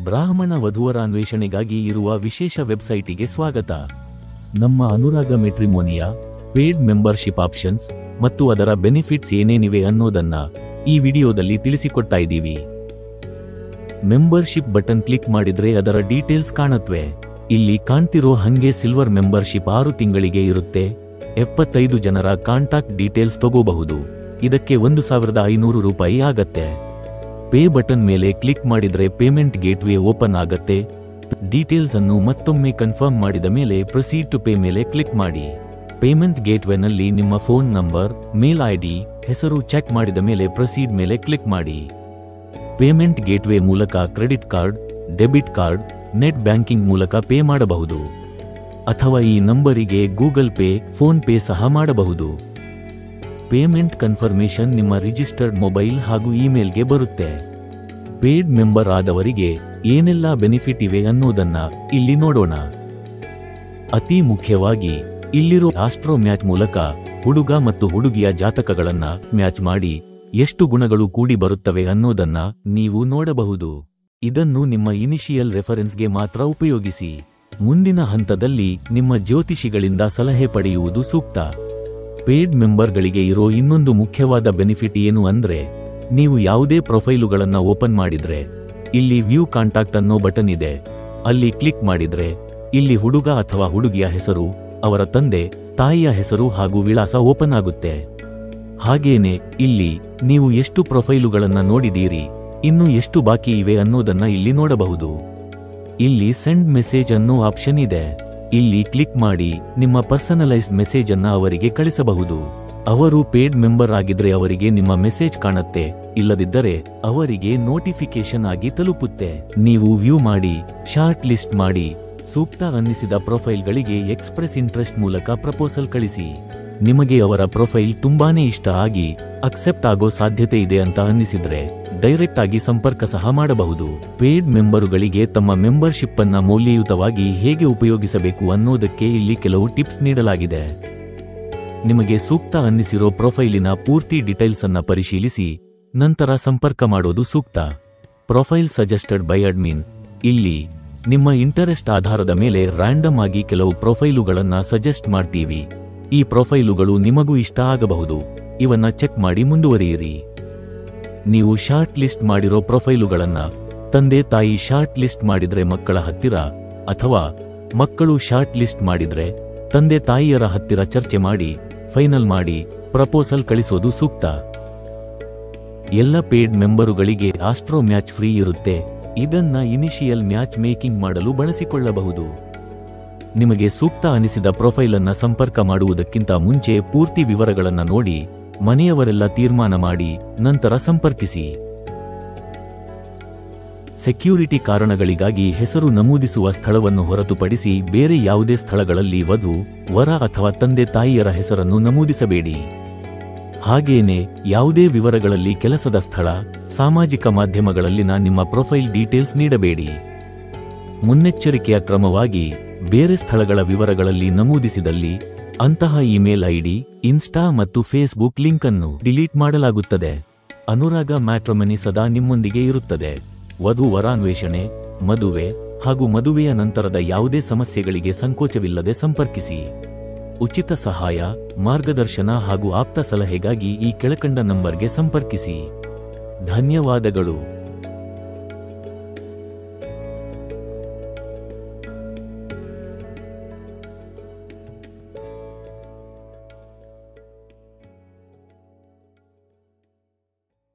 ಬ್ರಾಹ್ಮಣ ವಧುವರ ಅನ್ವೇಷಣೆಗಾಗಿ ಇರುವ ವಿಶೇಷ ವೆಬ್ಸೈಟಿಗೆ ಸ್ವಾಗತ. ನಮ್ಮ ಅನುರಾಗ ಮೆಟ್ರಿಮೋನಿಯ ಪೇಡ್ ಮೆಂಬರ್ಶಿಪ್ ಆಪ್ಷನ್ಸ್ ಮತ್ತು ಅದರ ಬೆನಿಫಿಟ್ಸ್ ಏನೇನಿವೆ ಅನ್ನೋದನ್ನ ಈ ವಿಡಿಯೋದಲ್ಲಿ ತಿಳಿಸಿಕೊಡ್ತಾ ಇದ್ದೀವಿ. ಮೆಂಬರ್ಶಿಪ್ ಬಟನ್ ಕ್ಲಿಕ್ ಮಾಡಿದ್ರೆ ಅದರ ಡೀಟೇಲ್ಸ್ ಕಾಣತ್ವೆ. ಇಲ್ಲಿ ಕಾಣ್ತಿರೋ ಹಂಗೆ ಸಿಲ್ವರ್ ಮೆಂಬರ್ಶಿಪ್ 6 ತಿಂಗಳಿಗೆ ಇರುತ್ತೆ. 75 ಜನರ ಕಾಂಟ್ಯಾಕ್ಟ್ ಡೀಟೇಲ್ಸ್ ತಗೋಬಹುದು. ಇದಕ್ಕೆ 1500 ರೂಪಾಯಿ ಆಗತ್ತೆ. ಪೇ ಬಟನ್ ಮೇಲೆ ಕ್ಲಿಕ್ ಮಾಡಿದ್ರೆ ಪೇಮೆಂಟ್ ಗೇಟ್ವೇ ಓಪನ್ ಆಗತ್ತೆ. ಡೀಟೇಲ್ಸ್ ಅನ್ನು ಮತ್ತೊಮ್ಮೆ ಕನ್ಫರ್ಮ್ ಮಾಡಿದ ಮೇಲೆ ಪ್ರೊಸೀಡ್ ಟು ಪೇ ಮೇಲೆ ಕ್ಲಿಕ್ ಮಾಡಿ. ಪೇಮೆಂಟ್ ಗೇಟ್ವೇನಲ್ಲಿ ನಿಮ್ಮ ಫೋನ್ ನಂಬರ್, ಮೇಲ್ ಐಡಿ, ಹೆಸರು ಚೆಕ್ ಮಾಡಿದ ಮೇಲೆ ಪ್ರೊಸೀಡ್ ಮೇಲೆ ಕ್ಲಿಕ್ ಮಾಡಿ. ಪೇಮೆಂಟ್ ಗೇಟ್ವೇ ಮೂಲಕ credit card, debit card, net banking ಮೂಲಕ ಪೇ ಮಾಡಬಹುದು. ಅಥವಾ ಈ ನಂಬರಿಗೆ ಗೂಗಲ್ ಪೇ, ಫೋನ್ ಪೇ ಸಹ ಮಾಡಬಹುದು. ಪೇಮೆಂಟ್ ಕನ್ಫರ್ಮೇಷನ್ ನಿಮ್ಮ ರಿಜಿಸ್ಟರ್ಡ್ ಮೊಬೈಲ್ ಹಾಗೂ ಇಮೇಲ್ಗೆ ಬರುತ್ತೆ. ಪೇಡ್ ಮೆಂಬರ್ ಆದವರಿಗೆ ಏನೆಲ್ಲ ಬೆನಿಫಿಟ್ ಇವೆ ಅನ್ನೋದನ್ನ ಇಲ್ಲಿ ನೋಡೋಣ. ಅತಿ ಮುಖ್ಯವಾಗಿ ಇಲ್ಲಿರೋ ಆಸ್ಟ್ರೋ ಮ್ಯಾಚ್ ಮೂಲಕ ಹುಡುಗ ಮತ್ತು ಹುಡುಗಿಯ ಜಾತಕಗಳನ್ನ ಮ್ಯಾಚ್ ಮಾಡಿ ಎಷ್ಟು ಗುಣಗಳು ಕೂಡಿ ಬರುತ್ತವೆ ಅನ್ನೋದನ್ನ ನೀವು ನೋಡಬಹುದು. ಇದನ್ನು ನಿಮ್ಮ ಇನಿಷಿಯಲ್ ರೆಫರೆನ್ಸ್ಗೆ ಮಾತ್ರ ಉಪಯೋಗಿಸಿ. ಮುಂದಿನ ಹಂತದಲ್ಲಿ ನಿಮ್ಮ ಜ್ಯೋತಿಷಿಗಳಿಂದ ಸಲಹೆ ಪಡೆಯುವುದು ಸೂಕ್ತ. ಪೇಡ್ ಮೆಂಬರ್ಗಳಿಗೆ ಇರೋ ಇನ್ನೊಂದು ಮುಖ್ಯವಾದ ಬೆನಿಫಿಟ್ ಏನು ಅಂದ್ರೆ, ನೀವು ಯಾವುದೇ ಪ್ರೊಫೈಲುಗಳನ್ನ ಓಪನ್ ಮಾಡಿದ್ರೆ ಇಲ್ಲಿ ವ್ಯೂ ಕಾಂಟ್ಯಾಕ್ಟ್ ಅನ್ನೋ ಬಟನ್ ಇದೆ. ಅಲ್ಲಿ ಕ್ಲಿಕ್ ಮಾಡಿದ್ರೆ ಇಲ್ಲಿ ಹುಡುಗ ಅಥವಾ ಹುಡುಗಿಯ ಹೆಸರು, ಅವರ ತಂದೆ ತಾಯಿಯ ಹೆಸರು ಹಾಗೂ ವಿಳಾಸ ಓಪನ್ ಆಗುತ್ತೆ. ಹಾಗೇನೆ ಇಲ್ಲಿ ನೀವು ಎಷ್ಟು ಪ್ರೊಫೈಲುಗಳನ್ನ ನೋಡಿದೀರಿ, ಇನ್ನು ಎಷ್ಟು ಬಾಕಿ ಇವೆ ಅನ್ನೋದನ್ನ ಇಲ್ಲಿ ನೋಡಬಹುದು. ಇಲ್ಲಿ ಸೆಂಡ್ ಮೆಸೇಜ್ ಅನ್ನೋ ಆಪ್ಷನ್ ಇದೆ. ಇಲ್ಲಿ ಕ್ಲಿಕ್ ಮಾಡಿ ನಿಮ್ಮ ಪರ್ಸನಲೈಸ್ಡ್ ಮೆಸೇಜ್ ಅನ್ನ ಅವರಿಗೆ ಕಳಿಸಬಹುದು. ಅವರು ಪೇಡ್ ಮೆಂಬರ್ ಆಗಿದ್ರೆ ಅವರಿಗೆ ನಿಮ್ಮ ಮೆಸೇಜ್ ಕಾಣುತ್ತೆ, ಇಲ್ಲದಿದ್ದರೆ ಅವರಿಗೆ ನೋಟಿಫಿಕೇಶನ್ ಆಗಿ ತಲುಪುತ್ತೆ. ನೀವು ವ್ಯೂ ಮಾಡಿ, ಶಾರ್ಟ್ ಲಿಸ್ಟ್ ಮಾಡಿ, ಸೂಕ್ತ ಅನ್ನಿಸಿದ ಪ್ರೊಫೈಲ್ಗಳಿಗೆ ಎಕ್ಸ್ಪ್ರೆಸ್ ಇಂಟ್ರೆಸ್ಟ್ ಮೂಲಕ ಪ್ರಪೋಸಲ್ ಕಳಿಸಿ. ನಿಮಗೆ ಅವರ ಪ್ರೊಫೈಲ್ ತುಂಬಾನೇ ಇಷ್ಟ ಆಗಿ ಅಕ್ಸೆಪ್ಟ್ ಆಗೋ ಸಾಧ್ಯತೆ ಇದೆ ಅಂತ ಅನ್ನಿಸಿದ್ರೆ ಡೈರೆಕ್ಟ್ ಆಗಿ ಸಂಪರ್ಕ ಸಹ ಮಾಡಬಹುದು. ಪೇಡ್ ಮೆಂಬರುಗಳಿಗೆ ತಮ್ಮ ಮೆಂಬರ್ಶಿಪ್ ಅನ್ನ ಮೌಲ್ಯಯುತವಾಗಿ ಹೇಗೆ ಉಪಯೋಗಿಸಬೇಕು ಅನ್ನೋದಕ್ಕೆ ಇಲ್ಲಿ ಕೆಲವು ಟಿಪ್ಸ್ ನೀಡಲಾಗಿದೆ. ನಿಮಗೆ ಸೂಕ್ತ ಅನ್ನಿಸಿರೋ ಪ್ರೊಫೈಲಿನ ಪೂರ್ತಿ ಡೀಟೇಲ್ಸ್ ಅನ್ನ ಪರಿಶೀಲಿಸಿ ನಂತರ ಸಂಪರ್ಕ ಮಾಡೋದು ಸೂಕ್ತ. Profile suggested by admin. ಇಲ್ಲಿ ನಿಮ್ಮ ಇಂಟರೆಸ್ಟ್ ಆಧಾರದ ಮೇಲೆ ರ್ಯಾಂಡಮ್ ಆಗಿ ಕೆಲವು ಪ್ರೊಫೈಲುಗಳನ್ನ ಸಜೆಸ್ಟ್ ಮಾಡ್ತೀವಿ. ಈ ಪ್ರೊಫೈಲುಗಳು ನಿಮಗೂ ಇಷ್ಟ ಆಗಬಹುದು. ಇವನ್ನ ಚೆಕ್ ಮಾಡಿ ಮುಂದುವರಿಯಿರಿ. ನೀವು ಶಾರ್ಟ್ ಲಿಸ್ಟ್ ಮಾಡಿರೋ ಪ್ರೊಫೈಲುಗಳನ್ನ ತಂದೆ ತಾಯಿ ಶಾರ್ಟ್ ಲಿಸ್ಟ್ ಮಾಡಿದ್ರೆ ಮಕ್ಕಳ ಹತ್ತಿರ, ಅಥವಾ ಮಕ್ಕಳು ಶಾರ್ಟ್ ಲಿಸ್ಟ್ ಮಾಡಿದ್ರೆ ತಂದೆ ತಾಯಿಯರ ಹತ್ತಿರ ಚರ್ಚೆ ಮಾಡಿ ಫೈನಲ್ ಮಾಡಿ ಪ್ರಪೋಸಲ್ ಕಳಿಸೋದು ಸೂಕ್ತ. ಎಲ್ಲ ಪೇಡ್ ಮೆಂಬರುಗಳಿಗೆ ಆಸ್ಟ್ರೋ ಮ್ಯಾಚ್ ಫ್ರೀ ಇರುತ್ತೆ. ಇದನ್ನ ಇನಿಷಿಯಲ್ ಮ್ಯಾಚ್ ಮೇಕಿಂಗ್ ಮಾಡಲು ಬಳಸಿಕೊಳ್ಳಬಹುದು. ನಿಮಗೆ ಸೂಕ್ತ ಅನಿಸಿದ ಪ್ರೊಫೈಲ್ ಅನ್ನ ಸಂಪರ್ಕ ಮಾಡುವುದಕ್ಕಿಂತ ಮುಂಚೆ ಪೂರ್ತಿ ವಿವರಗಳನ್ನ ನೋಡಿ ಮನೆಯವರೆಲ್ಲ ತೀರ್ಮಾನ ಮಾಡಿ ನಂತರ ಸಂಪರ್ಕಿಸಿ. ಸೆಕ್ಯೂರಿಟಿ ಕಾರಣಗಳಿಗಾಗಿ ಹೆಸರು ನಮೂದಿಸುವ ಸ್ಥಳವನ್ನು ಹೊರತುಪಡಿಸಿ ಬೇರೆ ಯಾವುದೇ ಸ್ಥಳಗಳಲ್ಲಿ ವಧು, ವರ ಅಥವಾ ತಂದೆ ತಾಯಿಯರ ಹೆಸರನ್ನು ನಮೂದಿಸಬೇಡಿ. ಹಾಗೇನೆ ಯಾವುದೇ ವಿವರಗಳಲ್ಲಿ ಕೆಲಸದ ಸ್ಥಳ, ಸಾಮಾಜಿಕ ಮಾಧ್ಯಮಗಳಲ್ಲಿನ ನಿಮ್ಮ ಪ್ರೊಫೈಲ್ ಡೀಟೇಲ್ಸ್ ನೀಡಬೇಡಿ. ಮುನ್ನೆಚ್ಚರಿಕೆಯ ಕ್ರಮವಾಗಿ ಬೇರೆ ಸ್ಥಳಗಳ ವಿವರಗಳಲ್ಲಿ ನಮೂದಿಸಿದಲ್ಲಿ ಅಂತಹ ಇಮೇಲ್ ಐಡಿ, ಇನ್ಸ್ಟಾ ಮತ್ತು ಫೇಸ್ಬುಕ್ ಲಿಂಕ್ ಅನ್ನು ಡಿಲೀಟ್ ಮಾಡಲಾಗುತ್ತದೆ. ಅನುರಾಗ ಮ್ಯಾಟ್ರಿಮನಿ ಸದಾ ನಿಮ್ಮೊಂದಿಗೆ ಇರುತ್ತದೆ. ವಧು ವರ ಅನ್ವೇಷಣೆ, ಮದುವೆ ಹಾಗೂ ಮದುವೆಯ ನಂತರದ ಯಾವುದೇ ಸಮಸ್ಯೆಗಳಿಗೆ ಸಂಕೋಚವಿಲ್ಲದೆ ಸಂಪರ್ಕಿಸಿ. ಉಚಿತ ಸಹಾಯ, ಮಾರ್ಗದರ್ಶನ ಹಾಗೂ ಆಪ್ತ ಸಲಹೆಗಾಗಿ ಈ ಕೆಳಕಂಡ ನಂಬರ್ಗೆ ಸಂಪರ್ಕಿಸಿ. ಧನ್ಯವಾದಗಳು.